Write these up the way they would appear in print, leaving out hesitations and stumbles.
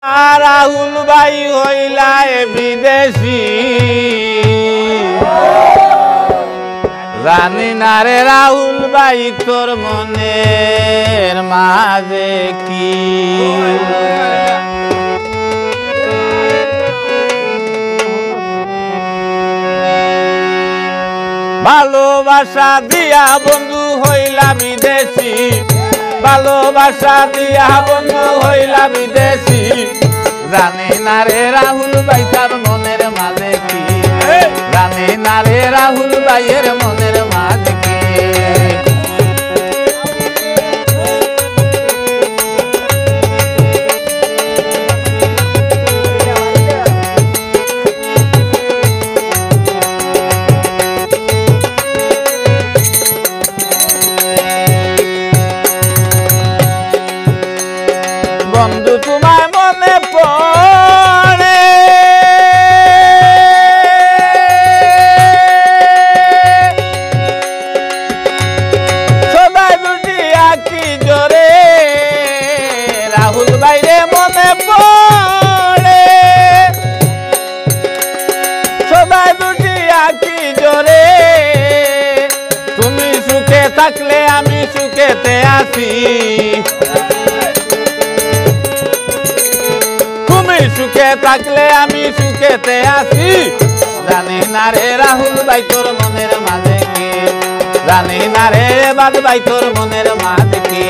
রাহুল ভাই হইলায় বিদেশি জানি না রে রাহুল ভাই তোর মনের মাঝে কি ভালোবাসা দিয়া বন্ধু হইলা বিদেশি ভালোবাসা দিয়া বন্ধু হইলা বিদেশি জানি না রে রাহুল ভাই তার মনের মাঝে কি জানি না রে রাহুল ভাইয়ের মনের মাঝে কি বন্ধু তোমায় মনে পড়ে সবাই দুটি আঁকি জোরে রাহুল ভাইরে মনে পড়ে সবাই দুটি আঁকি জোরে তুমি সুখে থাকলে আমি সুখেতে আছি সুখে থাকলে আমি সুখেতে আছি জানি না রে রাহুল ভাই তোর মনের মাঝে কি জানি না রে বাদ ভাই তোর মনের মাঝে কি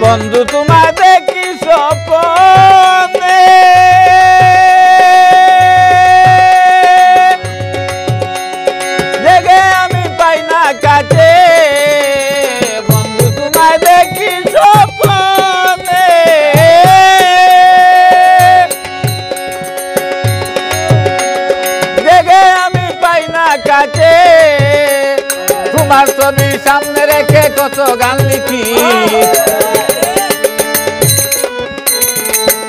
বন্ধু তোমায় দেখি স্বপ্নে জেগে আমি পাই না কাছে বন্ধু তোমায় দেখি স্বপ্নে জেগে আমি পাই না কাছে তোমার ছবি সামনে রেখে কত গান লিখি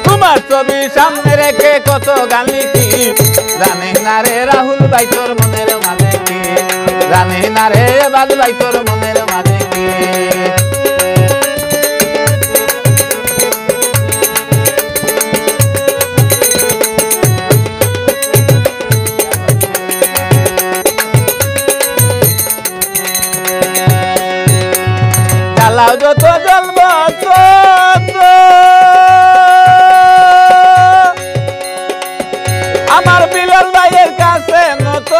তোমার ছবি সামনে রেখে কত গান লিখি জানি না রে রাহুল ভাই তোর মনের মাঝে কি জানি না রে বাদ ভাই তোর মনের মাঝে কি জ্বালাও যত জ্বলব আমার বিলাল ভাইয়ের কাছে নত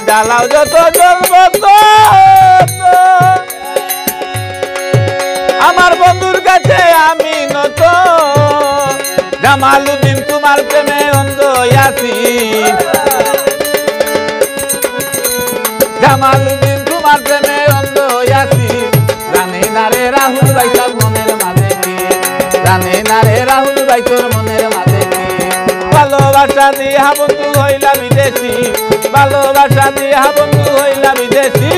জ্বালাও যত জ্বলব আমার বন্ধুর কাছে আমি নত জামালউদ্দিন তোমার প্রেমে অন্ধ আছি জামালউদ্দিন তোমার প্রেমে অন্ধ আছি জানি না রে রাহুল ভাই তোর মনের মাঝে কি জানি না রে রাহুল ভাই তোর মনের মাঝে কি ভালোবাসা দিয়া বন্ধু হইলা বিদেশি ভালোবাসা দিয়া বন্ধু হইলা বিদেশি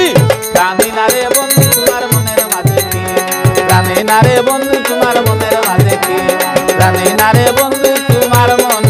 জানি না রে বন্ধু তোমার মনের মাঝে কি জানি না রে বন্ধু তোমার মনের মাঝে কি জানি না রে বন্ধু তোমার মন